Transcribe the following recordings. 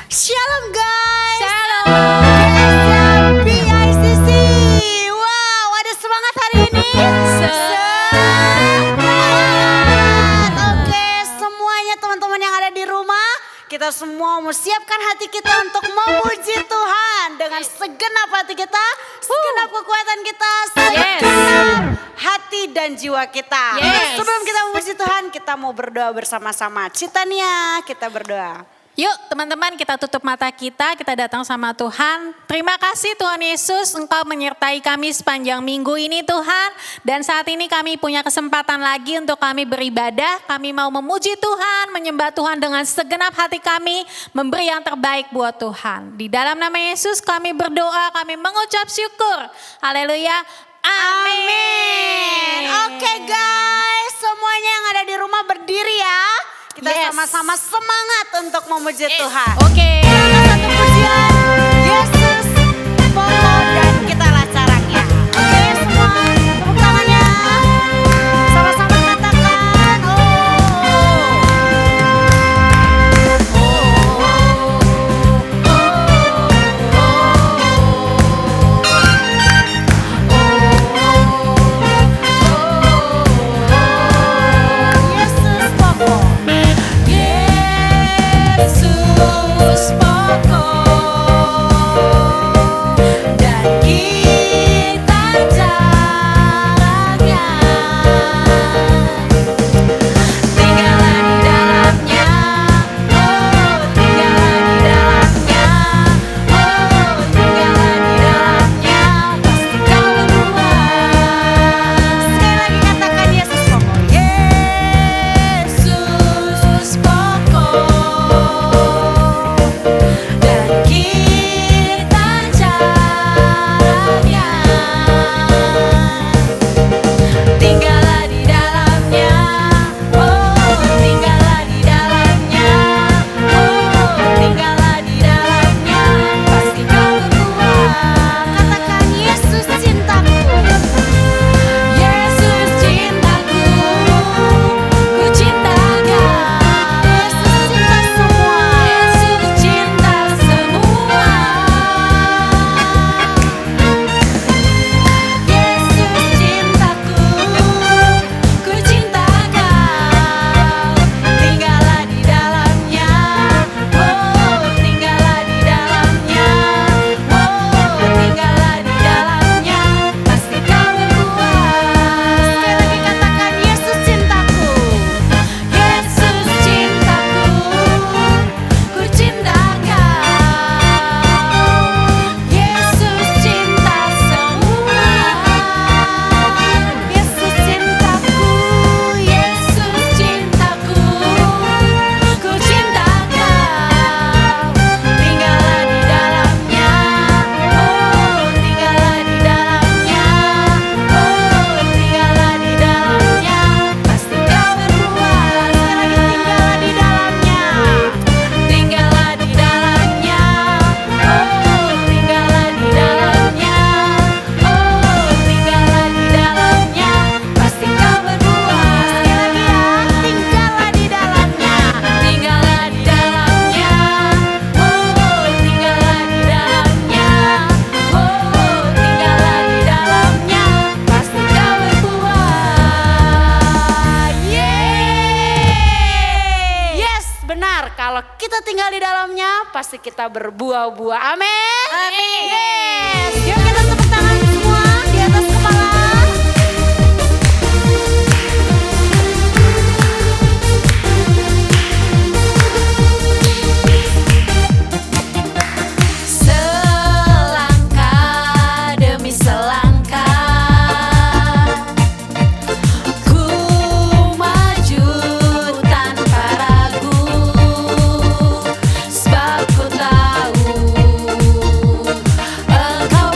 Shalom guys. Shalom. BICC. Wow, ada semangat hari ini. Semangat. Oke, semuanya teman-teman yang ada di rumah, kita semua mau siapkan hati kita untuk memuji Tuhan dengan segenap hati kita, segenap kekuatan kita, segenap hati dan jiwa kita. Yes. Sebelum kita memuji Tuhan, kita mau berdoa bersama-sama. Citania, kita berdoa. Yuk teman-teman, kita tutup mata kita datang sama Tuhan. Terima kasih Tuhan Yesus, Engkau menyertai kami sepanjang minggu ini Tuhan. Dan saat ini kami punya kesempatan lagi untuk kami beribadah. Kami mau memuji Tuhan, menyembah Tuhan dengan segenap hati kami, memberi yang terbaik buat Tuhan. Di dalam nama Yesus kami berdoa, kami mengucap syukur. Haleluya. Amin. Oke guys, semuanya yang ada di rumah berdiri ya. Kita sama-sama semangat untuk memuji Tuhan. Oke. Kita satu pujian, Yesus pokok dan kitalah caranya. Oke semua, tepuk tangannya. Sama-sama katakan, Yesus pokok. Yesus pokok dan kita caranya, tinggallah di dalamnya, oh tinggallah di dalamnya, oh tinggallah di dalamnya, pasti kau berbuat. Sekali lagi katakan Yesus pokok. Yesus pokok dan kita caranya, tinggallah di dalamnya, oh tinggallah di dalamnya, oh tinggallah di dalamnya, pasti kau berbuat. Katakan Yesus cintaku. Yesus cintaku, ku cinta Kau. Yesus cinta semua. Yesus cinta semua. Yesus cintaku, ku cinta Kau. Tinggallah di dalamnya, oh tinggallah di dalamnya, oh tinggallah di dalamnya, pasti Kau berbuat. Sekali lagi katakan Yesus cintaku. Yesus cintaku, ku cinta Kau. Yesus cinta semua. Yesus cintaku. Yesus cintaku, ku cinta Kau. Tinggallah di dalamnya, oh tinggallah di dalamnya, oh tinggallah di dalamnya, pasti Kau berbuat. Sekali lagi tinggallah di dalamnya. Tinggallah di dalamnya, oh tinggallah di dalamnya, oh tinggallah di dalamnya, pasti Kau berbuat. Sekali lagi ya, tinggallah di dalamnya. Tinggallah di dalamnya, oh tinggallah di dalamnya, oh tinggallah di dalamnya, pasti Kau berbuat. Yes, benar. Kalau kita tinggal di dalamnya, pasti kita berbuah-buah. Amin. Amin. Yes. Yuk kita tepuk tangan semua di atas kepala. Selangkah demi selangkah, ku maju tanpa ragu, sebab ku tahu Engkau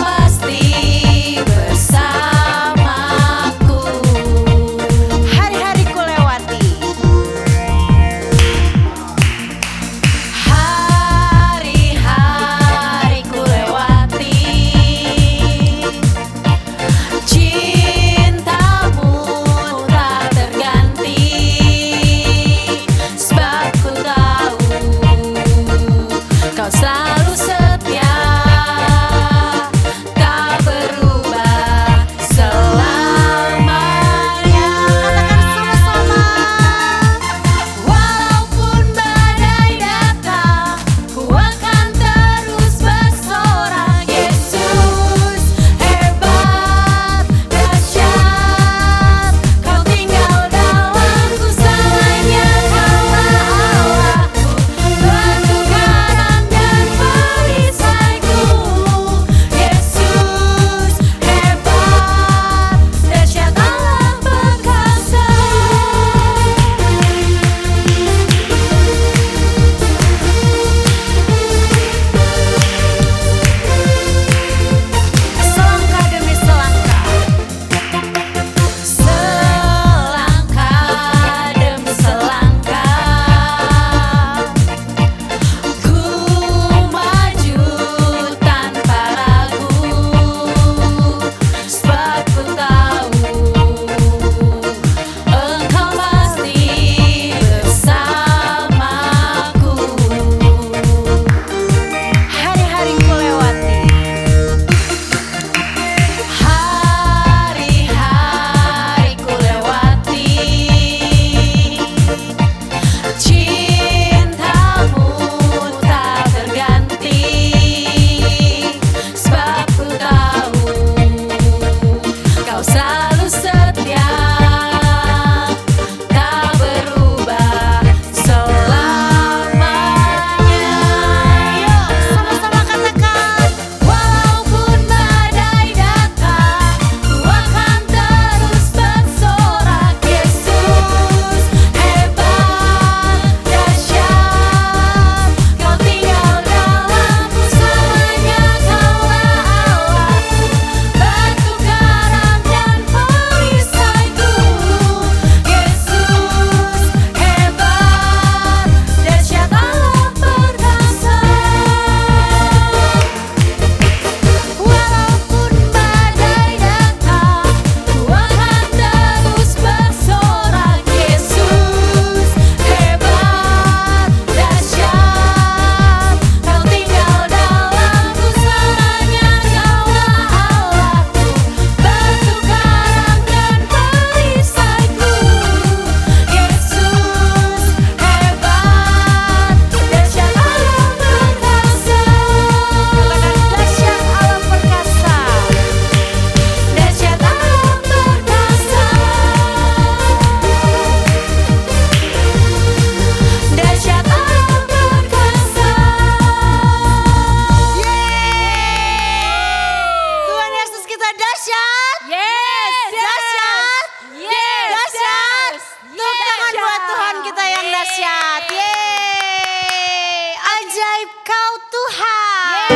ajaib Kau Tuhan.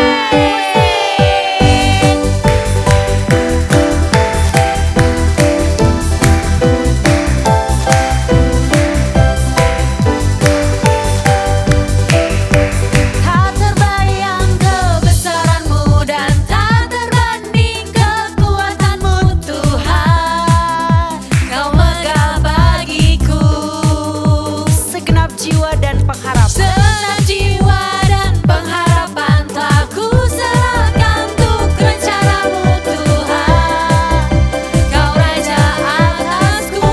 Tak terbayang kebesaran-Mu dan tak terbanding kekuatan-Mu Tuhan. Kau megah bagiku Segenap jiwa dan pengharapan. segenap jiwa dan pengharapan telah ku serahkan untuk rencana-Mu Tuhan. Kau Raja atasku,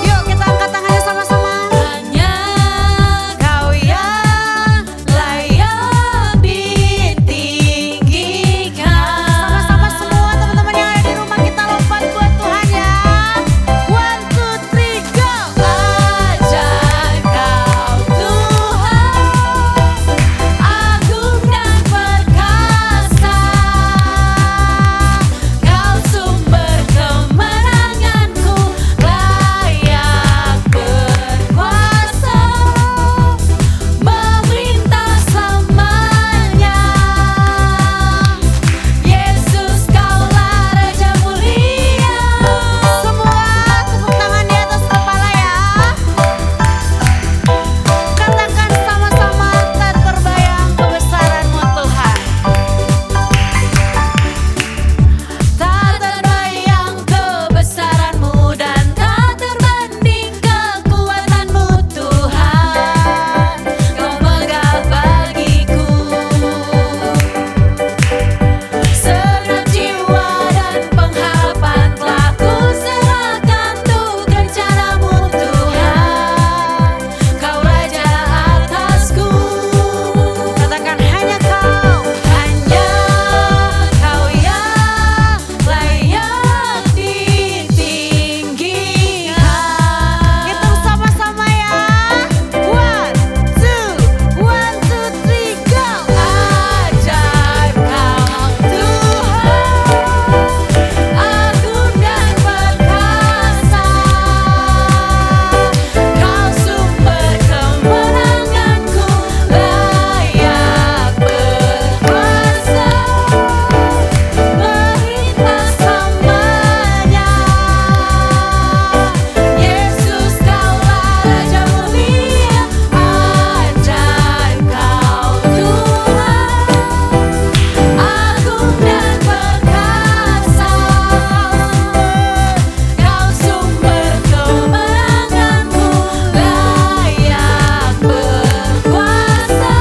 Yuk kita angkat tangannya sama-sama. hanya Kau yang layak ditinggikan. Sama-sama semua teman-teman yang ada di rumah kita lompat buat Tuhan ya. 1, 2, 3, go. Ajaib Kau Tuhan, agung dan perkasa. Kau sumber kemenanganku, layak berkuasa, memerintah selamanya. Yesus Kaulah Raja mulia. Semua tepuk tangan di atas kepala ya. Katakan sama-sama, tak terbayang kebesaran-Mu Tuhan. Tak terbayang kebesaran-Mu dan tak terbanding kekuatan-Mu Tuhan. Kau megah bagiku segenap jiwa dan pengharapan telah ku serahkan untuk rencana-Mu Tuhan. Kau Raja atasku, Katakan hanya Kau. hanya Kau yang layak ditinggikan. Hitung sama-sama ya. 1, 2, 1, 2, 3, go. Ajaib Kau Tuhan, agung dan perkasa. Kau sumber kemenanganku, layak berkuasa, memerintah selamanya. Yesus Kaulah Raja mulia, ajaib Kau Tuhan, agung dan perkasa. Kau sumber kemenanganku, layak berkuasa,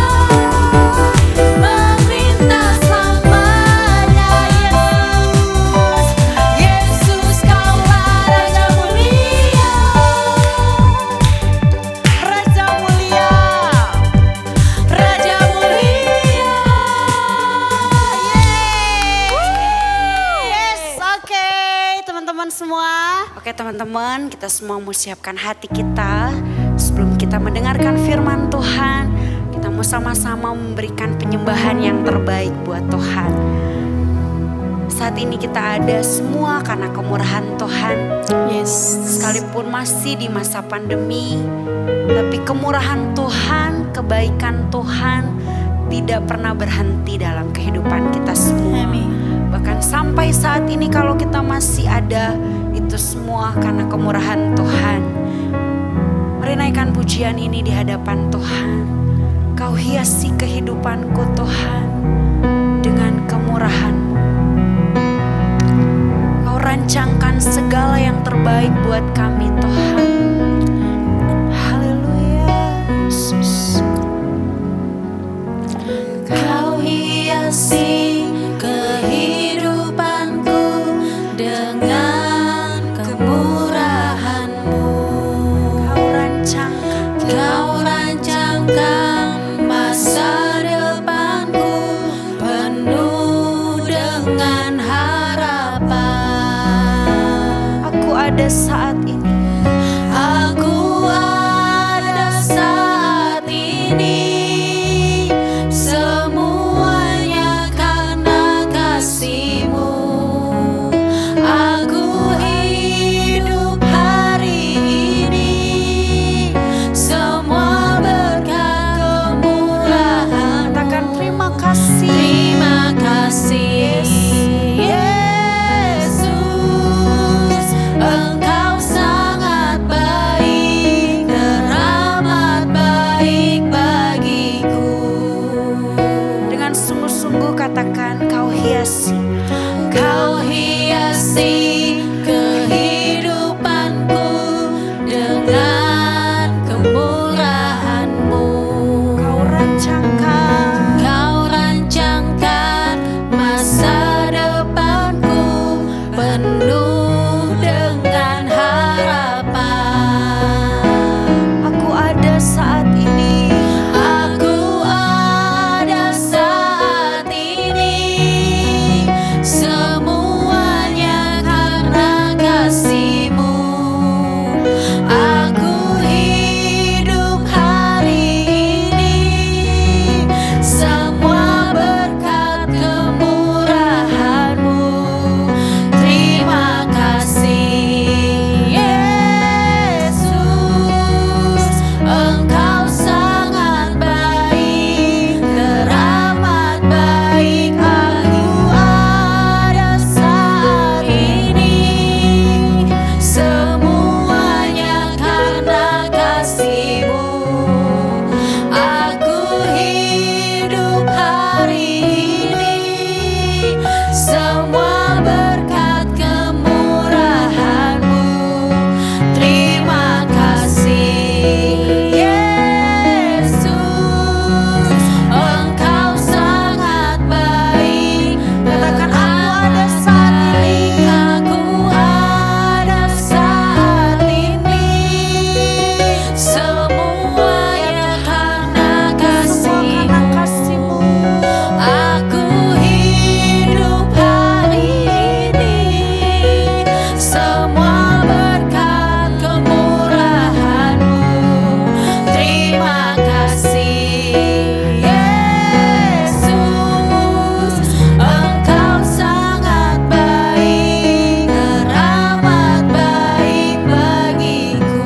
memerintah selamanya. Yesus Kaulah Raja mulia. Raja mulia. Raja mulia. Yes, oke teman-teman semua. Oke teman-teman, kita semua mau siapkan hati kita sebelum kita mendengarkan firman Tuhan. Kita mau sama-sama memberikan penyembahan yang terbaik buat Tuhan. Saat ini kita ada semua karena kemurahan Tuhan. Yes. Sekalipun masih di masa pandemi, tapi kemurahan Tuhan, kebaikan Tuhan tidak pernah berhenti dalam kehidupan kita semua. Amin. Bahkan sampai saat ini kalau kita masih ada, itu semua karena kemurahan Tuhan. Mari naikkan pujian ini di hadapan Tuhan. Kau hiasi kehidupanku Tuhan dengan kemurahan-Mu. Kau rancangkan segala yang terbaik buat kami Tuhan. Haleluya Yesus. Kau hiasi kehidupanku dengan kemurahan-Mu. Kau rancangkan masa depanku penuh dengan harapan. Aku ada saat ini. Aku ada saat ini, semuanya karena kasih-Mu. Aku hidup hari ini, semua berkat kemurahan. Katakan kau hiasi. Kau hiasi kehidupanku dengan kemurahan-Mu. Kau rancangkan masa depanku penuh dengan harapan. Aku ada saat ini. Aku ada saat ini, semuanya karena kasih-Mu. Aku hidup hari ini, semua berkat kemurahan-Mu. Terima kasih Yesus, Engkau sangat baik, teramat baik. Aku ada saat ini, semuanya karena kasih-Mu. Aku hidup hari ini, semua berkat kemurahan-Mu. Terima kasih Yesus, Engkau sangat baik. Katakan aku ada saat ini. Aku ada saat ini, semuanya karena Semua karena kasih-Mu. kasih-Mu. Aku hidup hari ini, semua berkat kemurahan-Mu. Terima kasih Yesus, Engkau sangat baik, teramat baik bagiku.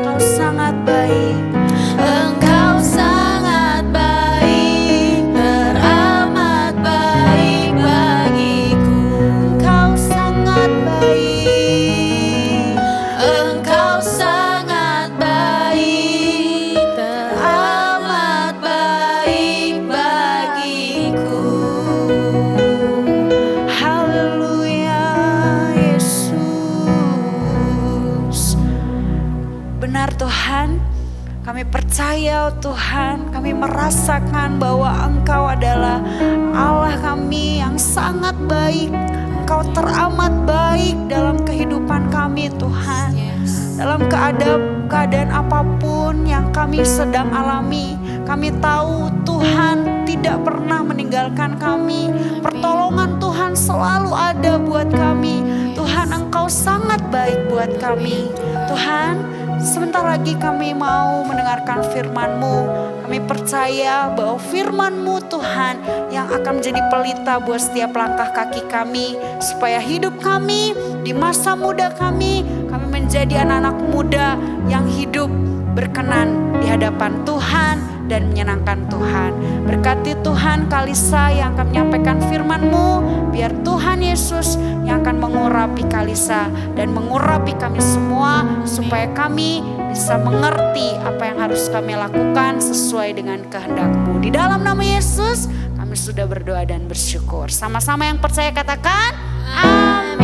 Kau sangat baik. Engkau sangat baik, teramat baik bagiku. Kau sangat baik. Engkau sangat baik, teramat baik bagiku. Haleluya Yesus. Benar Tuhan, kami percaya Tuhan, kami merasakan bahwa Engkau adalah Allah kami yang sangat baik. Engkau teramat baik dalam kehidupan kami Tuhan. Dalam keadaan apapun yang kami sedang alami, kami tahu Tuhan tidak pernah meninggalkan kami. Pertolongan Tuhan selalu ada buat kami. Tuhan, Engkau sangat baik buat kami. Tuhan, sebentar lagi kami mau mendengarkan firman-Mu. Kami percaya bahwa firman-Mu Tuhan yang akan menjadi pelita buat setiap langkah kaki kami, supaya hidup kami di masa muda kami menjadi anak-anak muda yang hidup berkenan di hadapan Tuhan dan menyenangkan Tuhan. Berkati Tuhan Kalisa yang akan menyampaikan firman-Mu, biar Tuhan Yesus yang akan mengurapi Kalisa dan mengurapi kami semua, supaya kami bisa mengerti apa yang harus kami lakukan sesuai dengan kehendak-Mu. Di dalam nama Yesus kami sudah berdoa dan bersyukur. Sama-sama yang percaya katakan amin.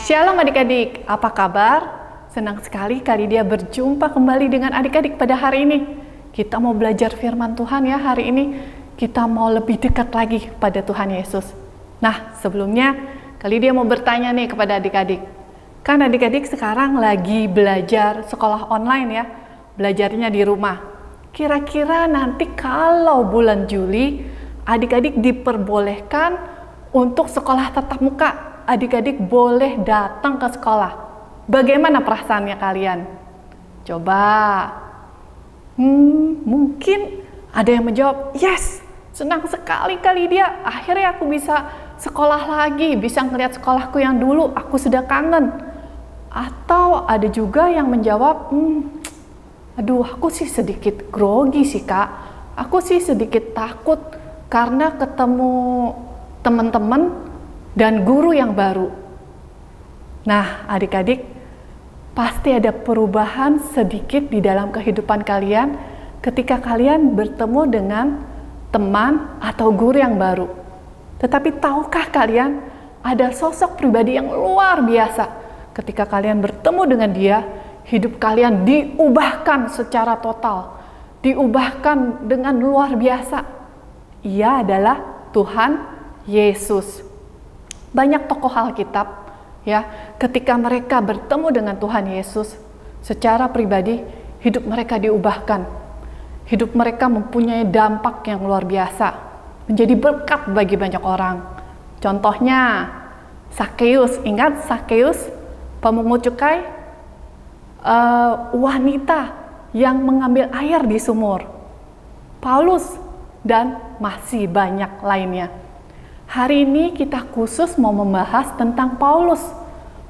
Shalom adik-adik, apa kabar? Senang sekali Kalidia berjumpa kembali dengan adik-adik pada hari ini. Kita mau belajar firman Tuhan ya hari ini. Kita mau lebih dekat lagi pada Tuhan Yesus. Nah, sebelumnya Kalidia mau bertanya nih kepada adik-adik. Kan adik-adik sekarang lagi belajar sekolah online ya. Belajarnya di rumah. Kira-kira nanti kalau bulan Juli adik-adik diperbolehkan untuk sekolah tatap muka. Adik-adik boleh datang ke sekolah. Bagaimana perasaannya kalian? Coba. Mungkin ada yang menjawab, yes, senang sekali Kalidia. Akhirnya aku bisa sekolah lagi, bisa ngeliat sekolahku yang dulu, aku sudah kangen. Atau ada juga yang menjawab, aduh aku sih sedikit grogi sih kak. Aku sih sedikit takut karena ketemu teman-teman dan guru yang baru. Nah, adik-adik, pasti ada perubahan sedikit di dalam kehidupan kalian ketika kalian bertemu dengan teman, atau guru yang baru. Tetapi tahukah kalian, ada sosok pribadi yang luar biasa. Ketika kalian bertemu dengan dia, hidup kalian diubahkan secara total. Diubahkan dengan luar biasa. Ia adalah Tuhan Yesus. Banyak tokoh Alkitab, ya, ketika mereka bertemu dengan Tuhan Yesus, secara pribadi, hidup mereka diubahkan. Hidup mereka mempunyai dampak yang luar biasa. Menjadi berkat bagi banyak orang. Contohnya, Sakeus. Ingat Sakeus, pemungut cukai? Wanita yang mengambil air di sumur. Paulus, dan masih banyak lainnya. Hari ini kita khusus mau membahas tentang Paulus.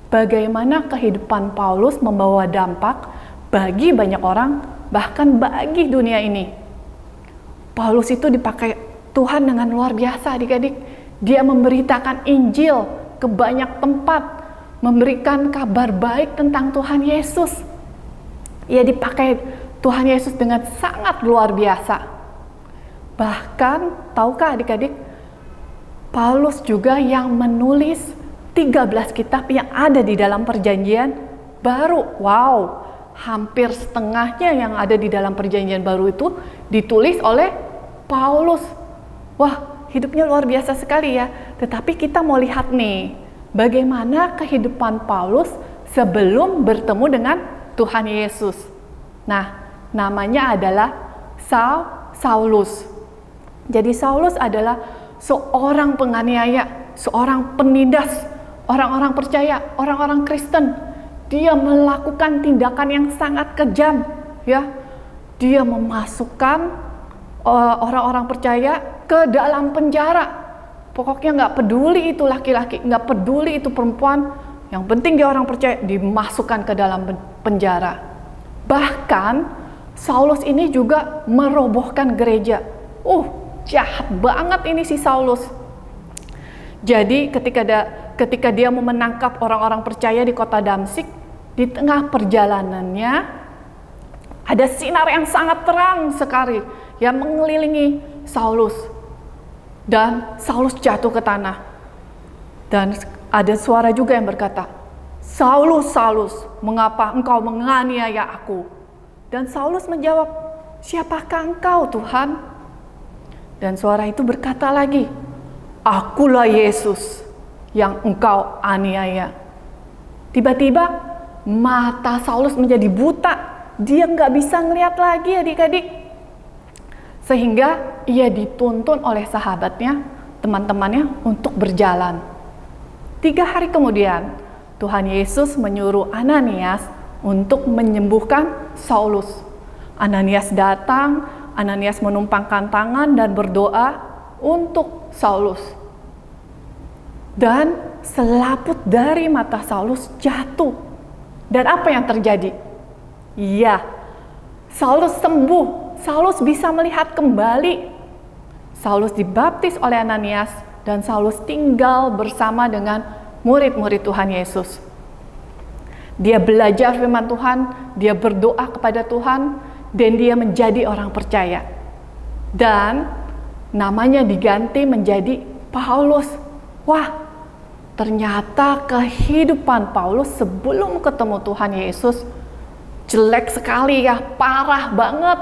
Bagaimana kehidupan Paulus membawa dampak bagi banyak orang, bahkan bagi dunia ini. Paulus itu dipakai Tuhan dengan luar biasa, adik-adik. Dia memberitakan Injil ke banyak tempat, memberikan kabar baik tentang Tuhan Yesus. Ia dipakai Tuhan Yesus dengan sangat luar biasa. Bahkan, tahukah adik-adik, Paulus juga yang menulis 13 kitab yang ada di dalam perjanjian baru. Wow, hampir setengahnya yang ada di dalam perjanjian baru itu ditulis oleh Paulus. Wah, hidupnya luar biasa sekali ya. Tetapi kita mau lihat nih, bagaimana kehidupan Paulus sebelum bertemu dengan Tuhan Yesus. Nah, namanya adalah Saulus. Jadi Saulus adalah seorang penganiaya, seorang penindas orang-orang percaya, orang-orang Kristen. Dia melakukan tindakan yang sangat kejam, ya. Dia memasukkan orang-orang percaya ke dalam penjara. Pokoknya nggak peduli itu laki-laki, nggak peduli itu perempuan, yang penting dia orang percaya, dimasukkan ke dalam penjara. Bahkan Saulus ini juga merobohkan gereja. Jahat banget ini si Saulus. Jadi ketika dia mau menangkap orang-orang percaya di kota Damsyik, di tengah perjalanannya ada sinar yang sangat terang sekali yang mengelilingi Saulus. Dan Saulus jatuh ke tanah. Dan ada suara juga yang berkata, "Saulus, Saulus, mengapa engkau menganiaya aku?" Dan Saulus menjawab, "Siapakah engkau, Tuhan?" Dan suara itu berkata lagi, "Akulah Yesus yang engkau aniaya." Tiba-tiba mata Saulus menjadi buta. Dia nggak bisa ngelihat lagi, adik-adik. Sehingga ia dituntun oleh sahabatnya, teman-temannya untuk berjalan. 3 hari kemudian, Tuhan Yesus menyuruh Ananias untuk menyembuhkan Saulus. Ananias datang, Ananias menumpangkan tangan dan berdoa untuk Saulus. Dan selaput dari mata Saulus jatuh. Dan apa yang terjadi? Iya, Saulus sembuh. Saulus bisa melihat kembali. Saulus dibaptis oleh Ananias dan Saulus tinggal bersama dengan murid-murid Tuhan Yesus. Dia belajar firman Tuhan, dia berdoa kepada Tuhan, dan dia menjadi orang percaya. Dan namanya diganti menjadi Paulus. Wah, ternyata kehidupan Paulus sebelum ketemu Tuhan Yesus jelek sekali ya, parah banget,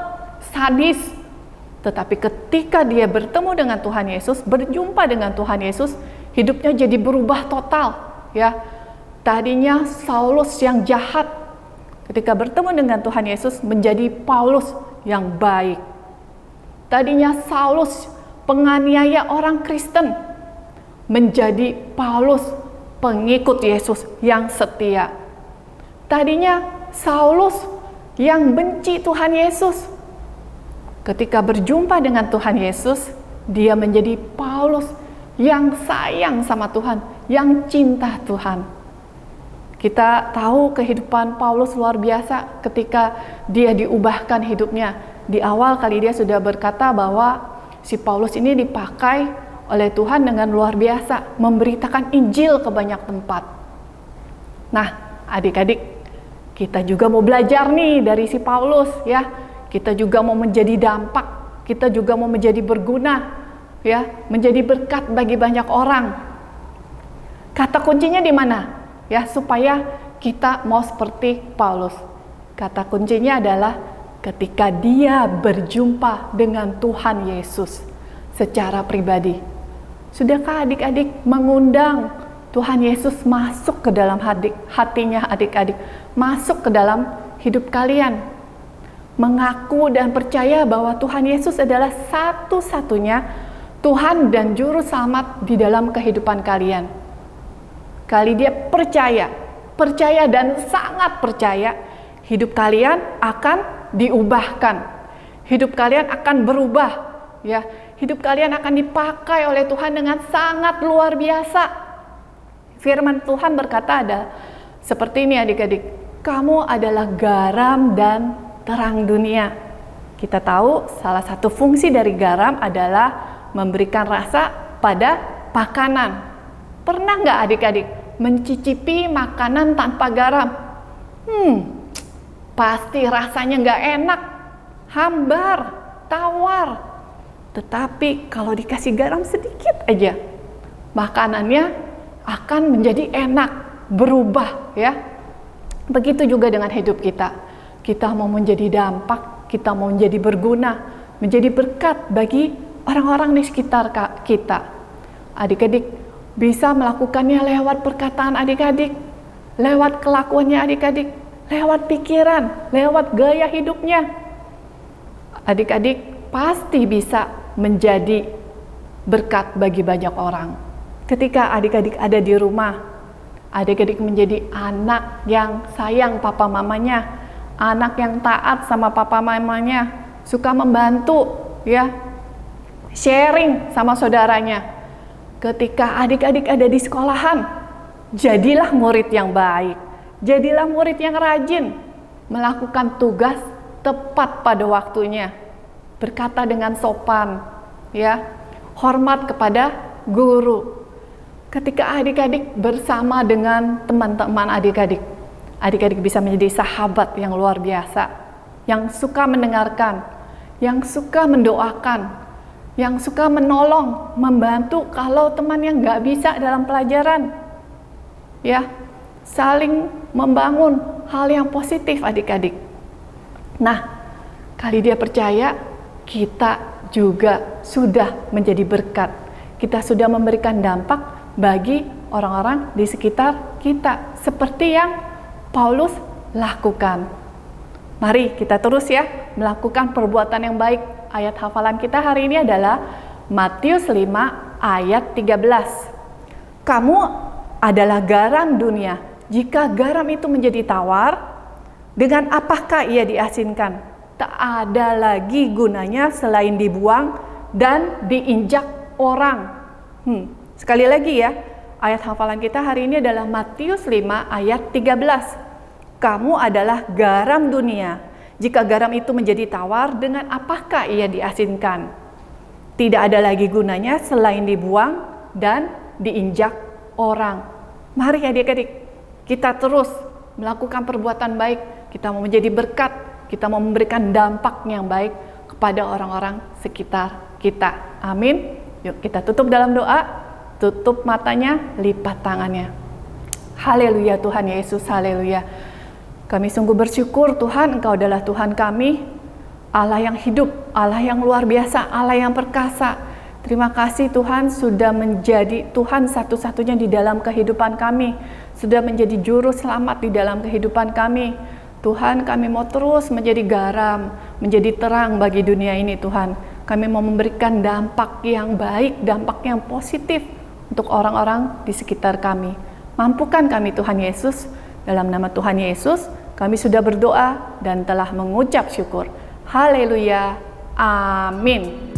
sadis. Tetapi ketika dia bertemu dengan Tuhan Yesus, berjumpa dengan Tuhan Yesus, hidupnya jadi berubah total, ya. Tadinya Saulus yang jahat, ketika bertemu dengan Tuhan Yesus menjadi Paulus yang baik. Tadinya Saulus penganiaya orang Kristen, menjadi Paulus pengikut Yesus yang setia. Tadinya Saulus yang benci Tuhan Yesus, ketika berjumpa dengan Tuhan Yesus, dia menjadi Paulus yang sayang sama Tuhan, yang cinta Tuhan. Kita tahu kehidupan Paulus luar biasa ketika dia diubahkan hidupnya. Di awal kali dia sudah berkata bahwa si Paulus ini dipakai oleh Tuhan dengan luar biasa, memberitakan Injil ke banyak tempat. Nah, adik-adik, kita juga mau belajar nih dari si Paulus, ya. Kita juga mau menjadi dampak kita juga mau menjadi berguna, ya, menjadi berkat bagi banyak orang. Kata kuncinya di mana? Ya, supaya kita mau seperti Paulus. Kata kuncinya adalah ketika dia berjumpa dengan Tuhan Yesus secara pribadi. Sudahkah adik-adik mengundang Tuhan Yesus masuk ke dalam hatinya adik-adik, masuk ke dalam hidup kalian? Mengaku dan percaya bahwa Tuhan Yesus adalah satu-satunya Tuhan dan Juru Selamat di dalam kehidupan kalian. Kali dia percaya dan sangat percaya, hidup kalian akan diubahkan. Hidup kalian akan berubah, ya. Hidup kalian akan dipakai oleh Tuhan dengan sangat luar biasa. Firman Tuhan berkata ada seperti ini adik-adik, kamu adalah garam dan terang dunia. Kita tahu salah satu fungsi dari garam adalah memberikan rasa pada makanan. Pernah nggak adik-adik mencicipi makanan tanpa garam? Pasti rasanya nggak enak, hambar, tawar. Tetapi kalau dikasih garam sedikit aja, makanannya akan menjadi enak, berubah, ya. Begitu juga dengan hidup kita. Kita mau menjadi dampak, kita mau menjadi berguna, menjadi berkat bagi orang-orang di sekitar kita. Adik-adik bisa melakukannya lewat perkataan adik-adik, lewat kelakuannya adik-adik, lewat pikiran, lewat gaya hidupnya. Adik-adik pasti bisa menjadi berkat bagi banyak orang. Ketika adik-adik ada di rumah, adik-adik menjadi anak yang sayang papa mamanya, anak yang taat sama papa mamanya, suka membantu, ya, sharing sama saudaranya. Ketika adik-adik ada di sekolahan, jadilah murid yang baik, jadilah murid yang rajin, melakukan tugas tepat pada waktunya, berkata dengan sopan, ya, hormat kepada guru. Ketika adik-adik bersama dengan teman-teman adik-adik, adik-adik bisa menjadi sahabat yang luar biasa, yang suka mendengarkan, yang suka mendoakan, yang suka menolong, membantu kalau teman yang nggak bisa dalam pelajaran, ya, saling membangun hal yang positif adik-adik. Nah, kali dia percaya, kita juga sudah menjadi berkat, kita sudah memberikan dampak bagi orang-orang di sekitar kita, seperti yang Paulus lakukan. Mari kita terus ya melakukan perbuatan yang baik. Ayat hafalan kita hari ini adalah Matius 5 ayat 13. Kamu adalah garam dunia. Jika garam itu menjadi tawar, dengan apakah ia diasinkan? Tak ada lagi gunanya selain dibuang dan diinjak orang. Sekali lagi ya, ayat hafalan kita hari ini adalah Matius 5 ayat 13. Kamu adalah garam dunia. Jika garam itu menjadi tawar, dengan apakah ia diasinkan? Tidak ada lagi gunanya selain dibuang dan diinjak orang. Mari adik-adik, kita terus melakukan perbuatan baik. Kita mau menjadi berkat, kita mau memberikan dampak yang baik kepada orang-orang sekitar kita. Amin. Yuk kita tutup dalam doa. Tutup matanya, lipat tangannya. Haleluya Tuhan Yesus, haleluya. Kami sungguh bersyukur Tuhan, Engkau adalah Tuhan kami, Allah yang hidup, Allah yang luar biasa, Allah yang perkasa. Terima kasih Tuhan sudah menjadi Tuhan satu-satunya di dalam kehidupan kami, sudah menjadi juru selamat di dalam kehidupan kami. Tuhan, kami mau terus menjadi garam, menjadi terang bagi dunia ini Tuhan. Kami mau memberikan dampak yang baik, dampak yang positif untuk orang-orang di sekitar kami. Mampukan kami Tuhan Yesus, dalam nama Tuhan Yesus, kami sudah berdoa dan telah mengucap syukur. Haleluya, amin.